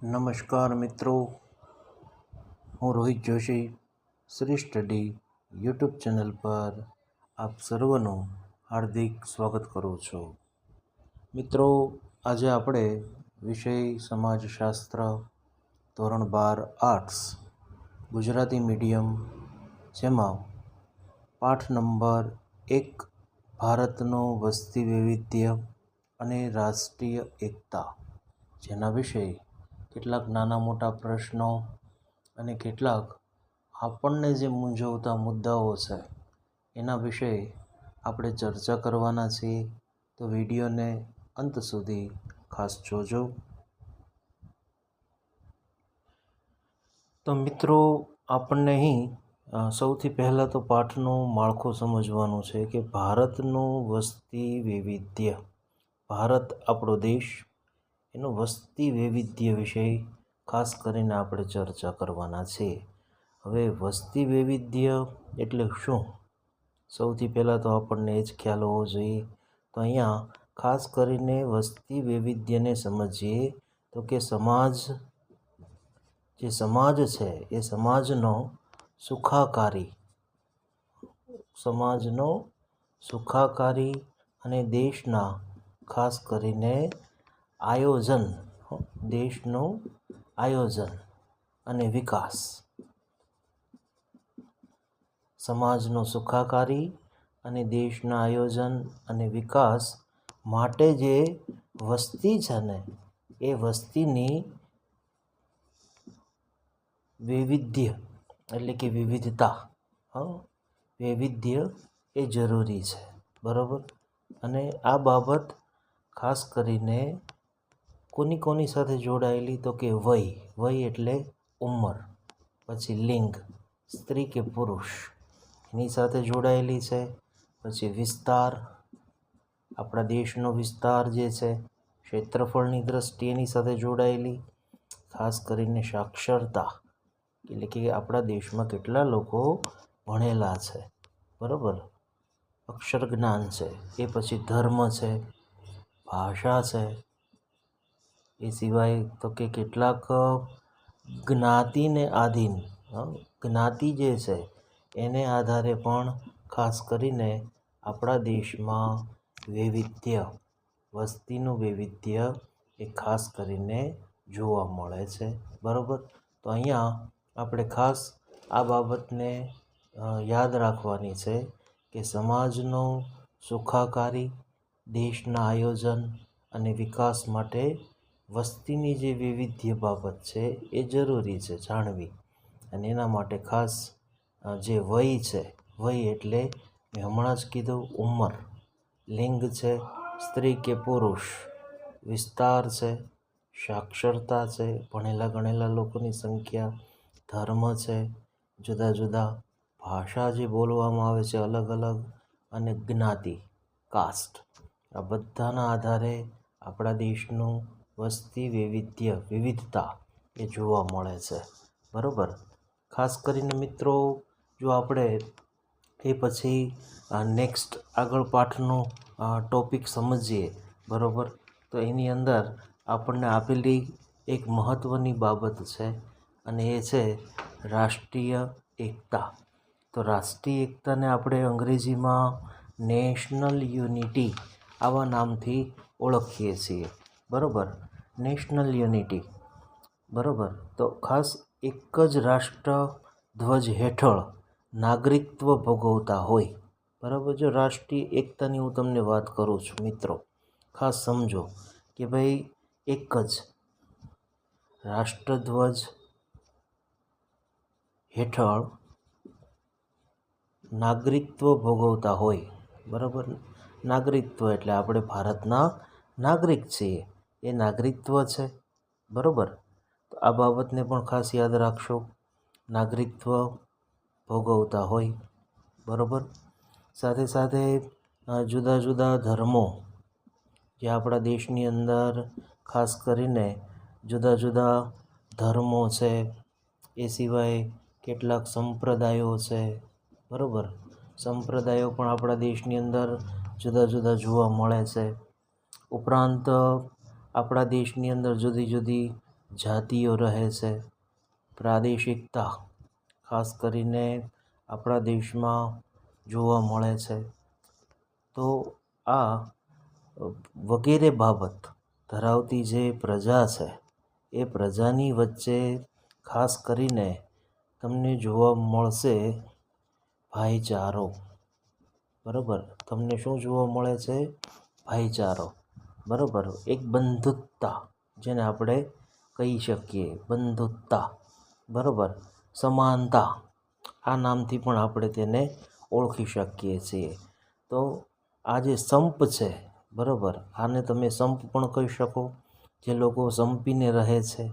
નમસ્કાર મિત્રો, હું Rohit Joshi Shri study YouTube channel પર આપ સર્વનું હાર્દિક સ્વાગત કરું છું. મિત્રો, આજે આપણે વિષય સમાજશાસ્ત્ર ધોરણ 12 આર્ટ્સ ગુજરાતી મીડિયમ, જેમાં પાઠ નંબર 1 ભારતનું વસ્તી વૈવિધ્ય અને રાષ્ટ્રીય એકતા, જેના વિશે કેટલાક નાના મોટા પ્રશ્નો અને કેટલાક આપણને જે મૂંઝવતા મુદ્દાઓ છે એના વિશે આપણે ચર્ચા કરવાના છીએ. તો વિડીયોને અંત સુધી ખાસ જોજો. તો મિત્રો, આપણને અહીં સૌથી પહેલાં તો પાઠનું માળખું સમજવાનું છે કે ભારતનું વસ્તી વૈવિધ્ય, ભારત આપણો દેશ, એનું વસ્તી વૈવિધ્ય વિશે ખાસ કરીને આપણે ચર્ચા કરવાના છે. હવે વસ્તી વૈવિધ્ય એટલે શું? સૌથી પહેલાં તો આપણને એ જ ખ્યાલ હોવો જોઈએ. તો અહીંયા ખાસ કરીને વસ્તી વૈવિધ્યને સમજીએ તો કે સમાજ છે એ સમાજનો સુખાકારી અને દેશના ખાસ કરીને દેશનું આયોજન અને વિકાસ, સમાજનો સુખાકારી અને દેશના આયોજન અને વિકાસ માટે જે વસ્તી છે ને, એ વસ્તીની વૈવિધ્ય એટલે કે વિવિધતા, વૈવિધ્ય એ જરૂરી છે, બરાબર. અને આ બાબત ખાસ કરીને કોની સાથે જોડાયેલી? તો કે વય એટલે ઉંમર, પછી લિંગ, સ્ત્રી કે પુરુષ, એની સાથે જોડાયેલી છે. પછી વિસ્તાર, આપણા દેશનો વિસ્તાર જે છે ક્ષેત્રફળની દ્રષ્ટિએ એની સાથે જોડાયેલી. ખાસ કરીને સાક્ષરતા એટલે કે આપણા દેશમાં કેટલા લોકો ભણેલા છે, બરાબર, અક્ષર જ્ઞાન છે. એ પછી ધર્મ છે, ભાષા છે, એ સિવાય તો કે કેટલાક જ્ઞાતિને આધીન, જ્ઞાતિ જે છે એને આધારે પણ ખાસ કરીને આપણા દેશમાં વસ્તીનું વૈવિધ્ય એ ખાસ કરીને જોવા મળે છે, બરાબર. તો અહીંયા આપણે ખાસ આ બાબતને યાદ રાખવાની છે કે સમાજનો સુખાકારી, દેશના આયોજન અને વિકાસ માટે વસ્તીની જે વૈવિધ્ય બાબત છે એ જરૂરી છે જાણવી. અને એના માટે ખાસ જે વય છે, વય એટલે મેં હમણાં જ કીધું ઉંમર, લિંગ છે સ્ત્રી કે પુરુષ, વિસ્તાર છે, સાક્ષરતા છે, ભણેલા ગણેલા લોકોની સંખ્યા, ધર્મ છે, જુદા જુદા ભાષા જે બોલવામાં આવે છે અલગ અલગ, અને જ્ઞાતિ, કાસ્ટ, આ બધાના આધારે આપણા દેશનું વસ્તી વિવિધતા એ જોવા મળે છે, બરાબર. ખાસ કરીને મિત્રો, જો આપણે એ પછી નેક્સ્ટ આગળ પાઠનો ટોપિક સમજીએ, બરાબર, તો એની અંદર આપણને આપેલી એક મહત્ત્વની બાબત છે અને એ છે રાષ્ટ્રીય એકતા. તો રાષ્ટ્રીય એકતાને આપણે અંગ્રેજીમાં નેશનલ યુનિટી આવા નામથી ઓળખીએ છીએ, બરાબર, નેશનલ યુનિટી, બરાબર. તો ખાસ એક જ રાષ્ટ્ર ધ્વજ હેઠળ નાગરિકત્વ ભોગવતા હોય, બરાબર. જો રાષ્ટ્રીય એકતાની હું તમને વાત કરું છું મિત્રો, ખાસ સમજો કે ભાઈ એક જ રાષ્ટ્રધ્વજ હેઠળ નાગરિકત્વ ભોગવતા હોય, બરાબર. નાગરિકત્વ એટલે આપણે ભારતના નાગરિક છીએ, એ નાગરિકત્વ છે, બરાબર. તો આ બાબતને પણ ખાસ યાદ રાખશો, નાગરિકત્વ ભોગવતા હોય, બરાબર. સાથે સાથે જુદા જુદા ધર્મો જે આપણા દેશની અંદર ખાસ કરીને જુદા જુદા ધર્મો છે, એ સિવાય કેટલાક સંપ્રદાયો છે, બરાબર. સંપ્રદાયો પણ આપણા દેશની અંદર જુદા જુદા જોવા મળે છે. ઉપરાંત આપણા દેશની અંદર જુદી જુદી જાતિઓ રહે છે, પ્રાદેશિકતા ખાસ કરીને આપણા દેશમાં જોવા મળે છે. તો આ વગેરે બાબત ધરાવતી જે પ્રજા છે એ પ્રજાની વચ્ચે ખાસ કરીને તમને જોવા મળશે ભાઈચારો. બરાબર, તમને શું જોવા મળે છે? ભાઈચારો. બરાબર, એક બંધુત્તા, જેને આપણે કહી શકીએ બંધુત્તા. બરાબર, સમાનતા, આ નામથી પણ આપણે તેને ઓળખી શકીએ છીએ. તો આ જે સંપ છે, બરાબર, આને તમે સંપ પણ કહી શકો, જે લોકો સંપીને રહે છે.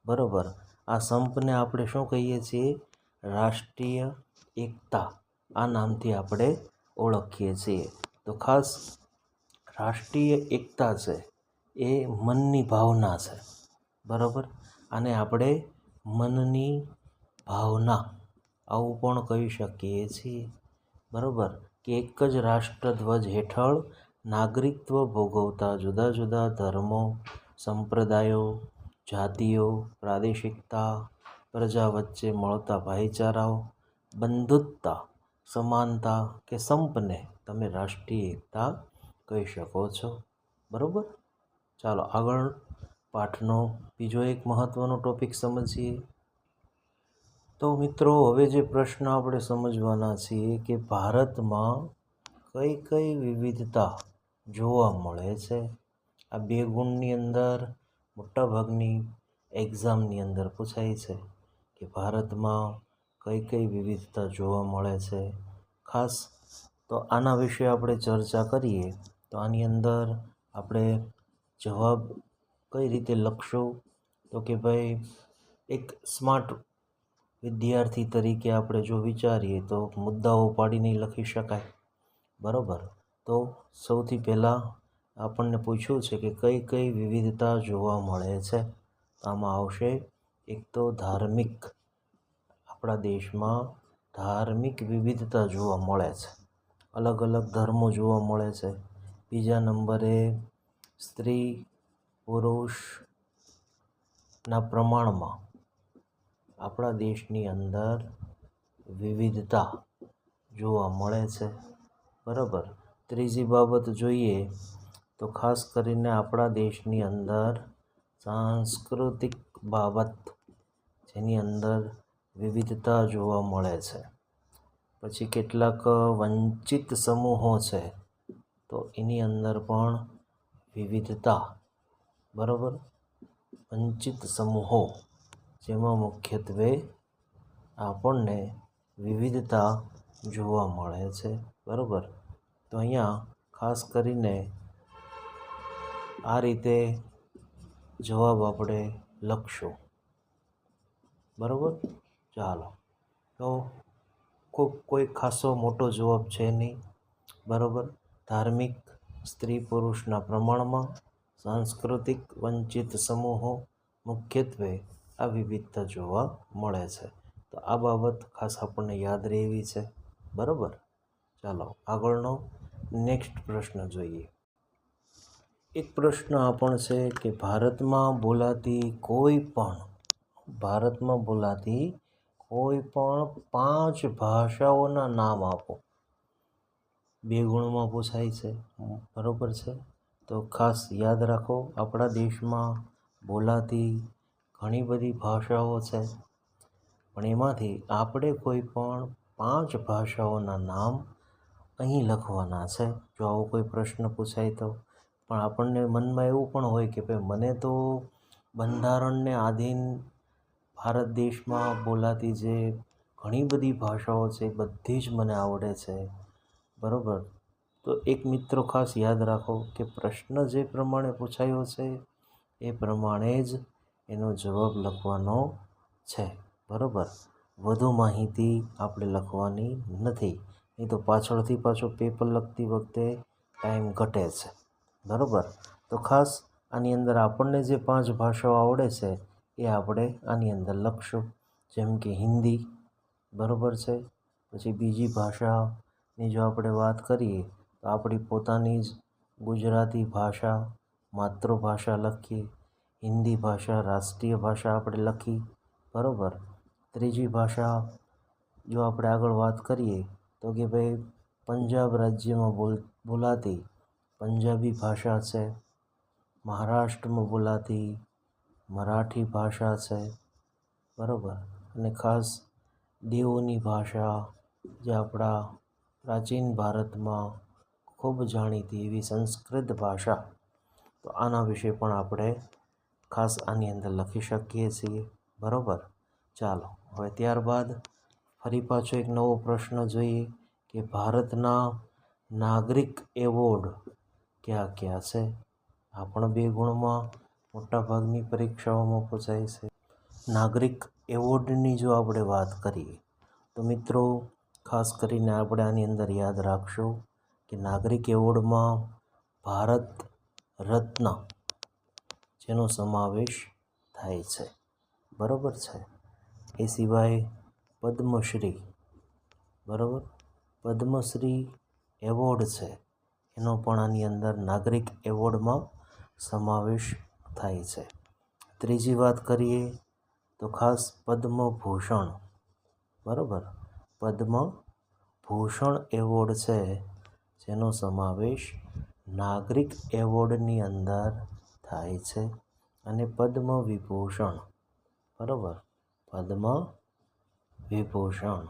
બરાબર, આ સંપને આપણે શું કહીએ છીએ? રાષ્ટ્રીય એકતા, આ નામથી આપણે ઓળખીએ છીએ. તો ખાસ રાષ્ટ્રીય એકતા છે એ મનની ભાવના છે. બરાબર, આને આપણે મનની ભાવના આવું પણ કહી શકીએ છીએ. બરાબર, કે એક જ રાષ્ટ્રધ્વજ હેઠળ નાગરિકત્વ ભોગવતા જુદા જુદા ધર્મો, સંપ્રદાયો, જાતિઓ, પ્રાદેશિકતા, પ્રજા વચ્ચે મળતા ભાઈચારાઓ, બંધુત્તા, સમાનતા કે સંપને તમે રાષ્ટ્રીય એકતા કહી શકો છો. બરાબર, ચાલો આગળ પાઠનો બીજો એક મહત્ત્વનો ટૉપિક સમજીએ. તો મિત્રો, હવે જે પ્રશ્ન આપણે સમજવાના છીએ કે ભારતમાં કઈ કઈ વિવિધતા જોવા મળે છે. આ 2 ગુણની અંદર મોટાભાગની એક્ઝામની અંદર પૂછાય છે કે ભારતમાં કઈ કઈ વિવિધતા જોવા મળે છે. ખાસ તો આના વિશે આપણે ચર્ચા કરીએ તો આની અંદર આપણે જવાબ કઈ રીતે લખશું? તો કે ભાઈ, એક સ્માર્ટ વિદ્યાર્થી તરીકે આપણે જો વિચારીએ તો મુદ્દાઓ પાડીને લખી શકાય. બરાબર, તો સૌથી પહેલાં આપણને પૂછ્યું છે કે કઈ કઈ વિવિધતા જોવા મળે છે. આમાં આવશે એક તો ધાર્મિક, આપણા દેશમાં ધાર્મિક વિવિધતા જોવા મળે છે, અલગ અલગ ધર્મો જોવા મળે છે. બીજા નંબરે સ્ત્રી પુરુષના પ્રમાણમાં આપણા દેશની અંદર વિવિધતા જોવા મળે છે. બરાબર, ત્રીજી બાબત જોઈએ તો ખાસ કરીને આપણા દેશની અંદર સાંસ્કૃતિક બાબત, જેની અંદર વિવિધતા જોવા મળે છે. પછી કેટલાક વંચિત સમૂહો છે, તો એની અંદર પણ વિવિધતા. બરાબર, વંચિત સમૂહો, જેમાં મુખ્યત્વે આપણને વિવિધતા જોવા મળે છે. બરાબર, તો અહીંયા ખાસ કરીને આ રીતે જવાબ આપણે લખશું. બરાબર, ચાલો, તો કોઈ ખાસો મોટો જવાબ છે નહીં. બરાબર, ધાર્મિક, સ્ત્રી પુરુષના પ્રમાણમાં, સાંસ્કૃતિક વંચિત સમૂહો, મુખ્યત્વે આ વિવિધતા જોવા મળે છે. તો આ બાબત ખાસ આપણને યાદ રહેવી છે. બરાબર, ચાલો આગળનો નેક્સ્ટ પ્રશ્ન જોઈએ. એક પ્રશ્ન આ પણ છે કે ભારતમાં બોલાતી કોઈ પણ 5 ભાષાઓના નામ આપો. 2 ગુણમાં પૂછાય છે. બરાબર છે, તો ખાસ યાદ રાખો, આપણા દેશમાં બોલાતી ઘણી બધી ભાષાઓ છે, પણ એમાંથી આપણે કોઈ પણ 5 ભાષાઓના નામ અહીં લખવાના છે. જો આવો કોઈ પ્રશ્ન પૂછાય તો. પણ આપણને મનમાં એવું પણ હોય કે ભાઈ, મને તો બંધારણને આધીન ભારત દેશમાં બોલાતી જે ઘણી બધી ભાષાઓ છે એ બધી જ મને આવડે છે. બરાબર, તો એક મિત્રો ખાસ યાદ રાખો કે પ્રશ્ન જે પ્રમાણે પૂછાયો છે એ પ્રમાણે જ એનો જવાબ લખવાનો છે. બરાબર, વધુ માહિતી આપણે લખવાની નથી, નહીં તો પાછળથી પાછો પેપર લખતી વખતે ટાઈમ ઘટે છે. બરાબર, તો ખાસ આની અંદર આપણને જે 5 ભાષાઓ આવડે છે એ આપણે આની અંદર લખશું. જેમ કે હિન્દી. બરાબર છે, પછી બીજી ભાષાની જો આપણે વાત કરીએ તો આપણી પોતાની જ ગુજરાતી ભાષા, માતૃભાષા લખીએ. હિન્દી ભાષા રાષ્ટ્રીય ભાષા આપણે લખી, બરાબર. ત્રીજી ભાષા જો આપણે આગળ વાત કરીએ તો કે ભાઈ પંજાબ રાજ્યમાં બોલાતી પંજાબી ભાષા છે, મહારાષ્ટ્રમાં બોલાતી મરાઠી ભાષા છે, બરાબર. અને ખાસ દેવોની ભાષા જે આપણા પ્રાચીન ભારતમાં ખૂબ જાણીતી એવી સંસ્કૃત ભાષા, તો આના વિશે પણ આપણે ખાસ આની અંદર લખી શકીએ છીએ, બરાબર. ચાલો હવે ત્યારબાદ ફરી પાછો એક નવો પ્રશ્ન જોઈએ કે ભારતના નાગરિક એવોર્ડ કયા કયા છે. આ પણ 2 ગુણમાં મોટાભાગની પરીક્ષાઓમાં પૂછાય છે. નાગરિક એવોર્ડની જો આપણે વાત કરીએ તો મિત્રો ખાસ કરીને આપણે આની અંદર યાદ રાખશું કે નાગરિક એવોર્ડમાં ભારત રત્ન જેનો સમાવેશ થાય છે, બરાબર છે. એ સિવાય પદ્મશ્રી, બરાબર, પદ્મશ્રી એવોર્ડ છે એનો પણ આની અંદર નાગરિક એવોર્ડમાં સમાવેશ થાય છે. ત્રીજી વાત કરીએ તો ખાસ પદ્મભૂષણ, બરાબર, પદ્મભૂષણ એવોર્ડ છે જેનો સમાવેશ નાગરિક એવોર્ડની અંદર થાય છે. અને પદ્મવિભૂષણ, બરાબર, પદ્મવિભૂષણ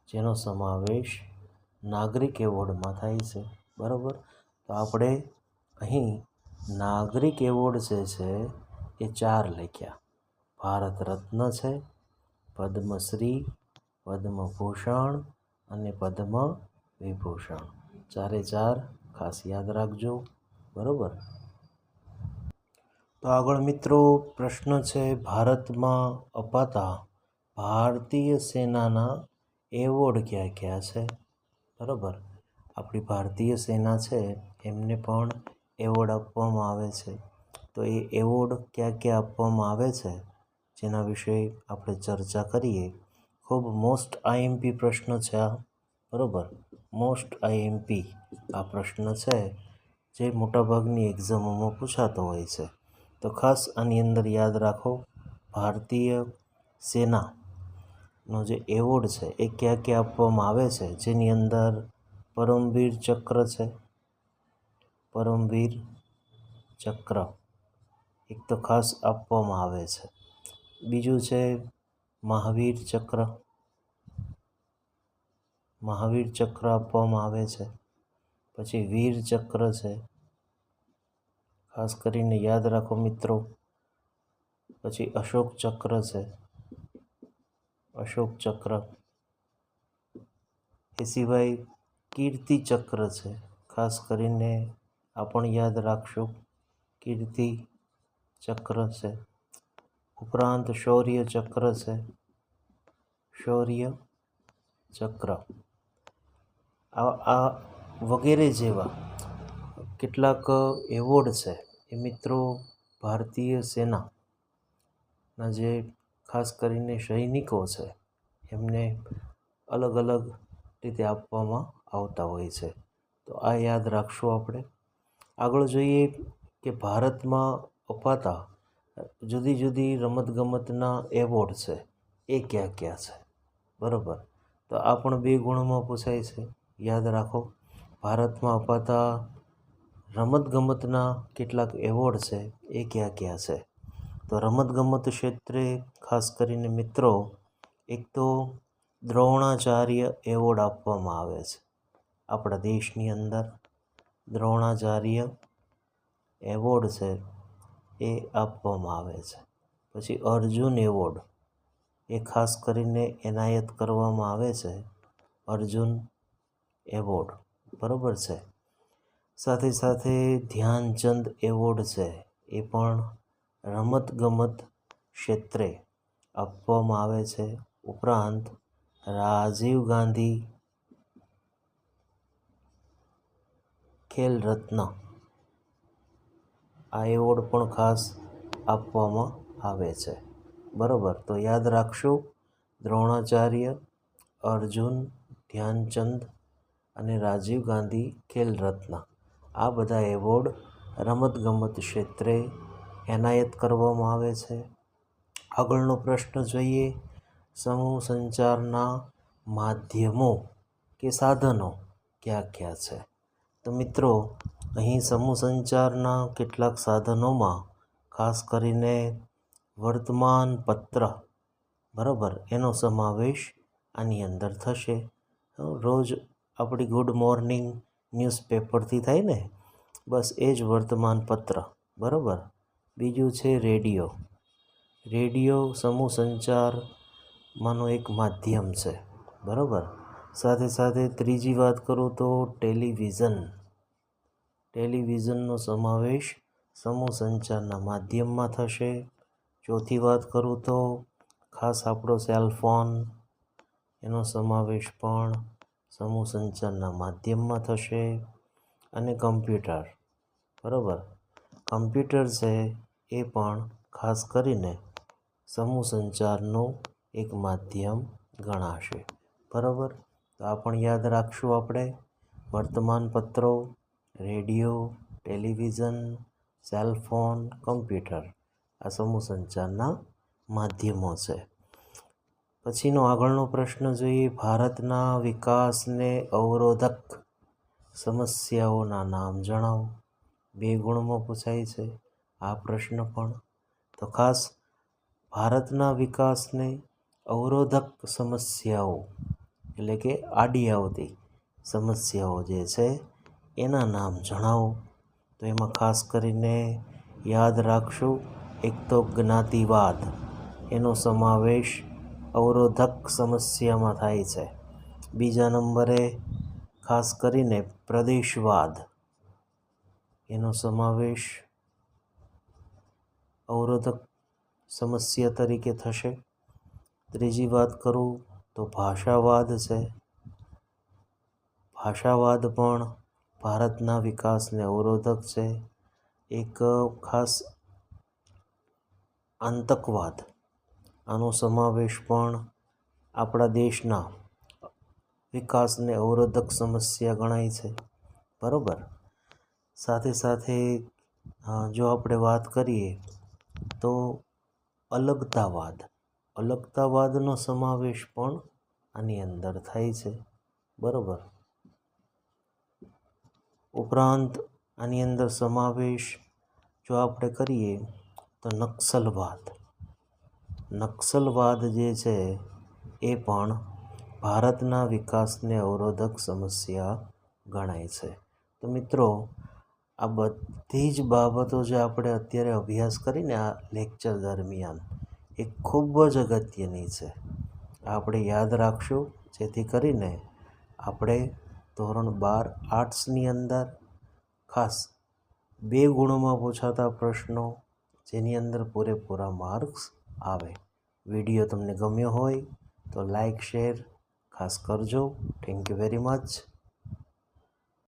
જેનો સમાવેશ નાગરિક એવોર્ડમાં થાય છે, બરાબર. તો આપણે અહીં નાગરિક એવોર્ડ જે છે એ 4 લખ્યા. ભારત રત્ન છે, પદ્મશ્રી, પદ્મભૂષણ અને પદ્મવિભૂષણ. 4 ખાસ યાદ રાખજો, બરાબર. તો આગળ મિત્રો પ્રશ્ન છે ભારતમાં અપાતા ભારતીય સેનાના એવોર્ડ કયા કયા છે, બરાબર. આપણી ભારતીય સેના છે એમને પણ એવોર્ડ આપવામાં આવે છે. તો એ એવોર્ડ કયા કયા આપવામાં આવે છે જેના વિશે આપણે ચર્ચા કરીએ. ખૂબ મોસ્ટ આઈએમપી પ્રશ્ન છે આ, બરાબર. મોસ્ટ આઈએમપી આ પ્રશ્ન છે જે મોટાભાગની એક્ઝામોમાં પૂછાતો હોય છે. તો ખાસ આની અંદર યાદ રાખો ભારતીય સેનાનો જે એવોર્ડ છે એ કયા કયા આપવામાં આવે છે, જેની અંદર પરમવીર ચક્ર છે, પરમવીર ચક્ર એક તો ખાસ આપવામાં આવે છે. બીજું છે મહાવીર ચક્ર, મહાવીર ચક્ર આપવામાં આવે છે. પછી વીર ચક્ર છે, ખાસ કરીને યાદ રાખો મિત્રો. પછી અશોક ચક્ર છે, અશોક ચક્ર. એ સિવાય કીર્તિ ચક્ર છે, ખાસ કરીને આ પણ યાદ રાખશું, કીર્તિ ચક્ર છે. ઉપરાંત શૌર્ય ચક્ર છે, શૌર્ય ચક્ર. આ વગેરે જેવા કેટલાક એવોર્ડ છે એ મિત્રો ભારતીય સેનાના જે ખાસ કરીને સૈનિકો છે એમને અલગ અલગ રીતે આપવામાં આવતા હોય છે. તો આ યાદ રાખશું આપણે. આગળ જોઈએ કે ભારતમાં અપાતા જુદી જુદી રમતગમતના એવોર્ડ છે એ કયા કયા છે, બરાબર. તો આ પણ 2 ગુણમાં પૂછાય છે, યાદ રાખો. ભારતમાં અપાતા રમતગમતના કેટલાક એવોર્ડ છે એ કયા કયા છે. તો રમતગમત ક્ષેત્રે ખાસ કરીને મિત્રો એક તો દ્રોણાચાર્ય એવોર્ડ આપવામાં આવે છે. આપણા દેશની અંદર દ્રોણાચાર્ય એવોર્ડ છે એ આપવામાં આવે છે. પછી અર્જુન એવોર્ડ એ ખાસ કરીને એનાયત કરવામાં આવે છે, અર્જુન એવોર્ડ, બરાબર છે. સાથે સાથે ધ્યાનચંદ એવોર્ડ છે એ પણ રમતગમત ક્ષેત્રે આપવામાં આવે છે. ઉપરાંત રાજીવ ગાંધી ખેલ રત્ન આ એવોર્ડ પણ ખાસ આપવામાં આવે છે, બરાબર. તો યાદ રાખશું દ્રોણાચાર્ય, અર્જુન, ધ્યાનચંદ અને રાજીવ ગાંધી ખેલ રત્ન આ બધા એવોર્ડ રમતગમત ક્ષેત્રે એનાયત કરવામાં આવે છે. આગળનો પ્રશ્ન જોઈએ. સમૂહ સંચારના માધ્યમો કે સાધનો કયા કયા છે? તો મિત્રો, અહીં સમૂહ સંચારના કેટલાક સાધનોમાં ખાસ કરીને વર્તમાન પત્ર, બરાબર, એનો સમાવેશ આની અંદર થશે. રોજ આપણી ગુડ મોર્નિંગ ન્યૂઝપેપરથી થાય ને, બસ એ જ વર્તમાન પત્ર, બરાબર. બીજું છે રેડિયો. રેડિયો સમૂહ સંચારમાંનું એક માધ્યમ છે, બરાબર. સાથે સાથે ત્રીજી વાત કરું તો ટેલિવિઝન. ટેલિવિઝનનો સમાવેશ સમૂહ સંચારના માધ્યમમાં થશે. ચોથી વાત કરું તો ખાસ આપણો સેલફોન, એનો સમાવેશ પણ સમૂહ સંચારના માધ્યમમાં થશે. અને કમ્પ્યુટર, બરાબર. કમ્પ્યુટર છે એ પણ ખાસ કરીને સમૂહ સંચારનું એક માધ્યમ ગણાશે, બરાબર. તો આ પણ યાદ રાખશું આપણે. વર્તમાન પત્રો, રેડિયો, ટેલિવિઝન, સેલફોન, કમ્પ્યુટર આ સમૂહ સંચારના માધ્યમો છે. પછીનો આગળનો પ્રશ્ન જોઈએ. ભારતના વિકાસને અવરોધક સમસ્યાઓના નામ જણાવો. 2 ગુણમાં પૂછાય છે આ પ્રશ્ન પણ. તો ખાસ ભારતના વિકાસને અવરોધક સમસ્યાઓ એટલે કે આડી આવતી સમસ્યાઓ જે છે એના નામ જણાવો. તો એમાં ખાસ કરીને યાદ રાખશું, એક તો જ્ઞાતિવાદ, એનો સમાવેશ અવરોધક સમસ્યામાં થાય છે. બીજા નંબરે ખાસ કરીને પ્રદેશવાદ, એનો સમાવેશ અવરોધક સમસ્યા તરીકે થશે. ત્રીજી વાત કરું તો ભાષાવાદ છે. ભાષાવાદ પણ ભારતના વિકાસને અવરોધક છે. એક ખાસ આતંકવાદ, આનો સમાવેશ પણ આપણા દેશના વિકાસને અવરોધક સમસ્યા ગણાય છે, બરાબર. સાથે સાથે જો આપણે વાત કરીએ તો અલગતાવાદ, અલગતાવાદનો સમાવેશ પણ આની અંદર થાય છે, બરાબર. ઉપરાંત આની અંદર સમાવેશ જો આપણે કરીએ તો નક્સલવાદ. નક્સલવાદ જે છે એ પણ ભારતના વિકાસને અવરોધક સમસ્યા ગણાય છે. તો મિત્રો, આ બધી જ બાબતો જે આપણે અત્યારે અભ્યાસ કરીને આ લેક્ચર દરમિયાન એ ખૂબ જ અગત્યની છે. આપણે યાદ રાખશું, જેથી કરીને આપણે ધોરણ 12 આર્ટ્સની અંદર ખાસ 2 ગુણમાં પૂછાતા પ્રશ્નો, જેની અંદર પૂરેપૂરા માર્ક્સ આવે. વિડીયો તમને ગમ્યો હોય તો લાઈક શેર ખાસ કરજો. Thank you very much.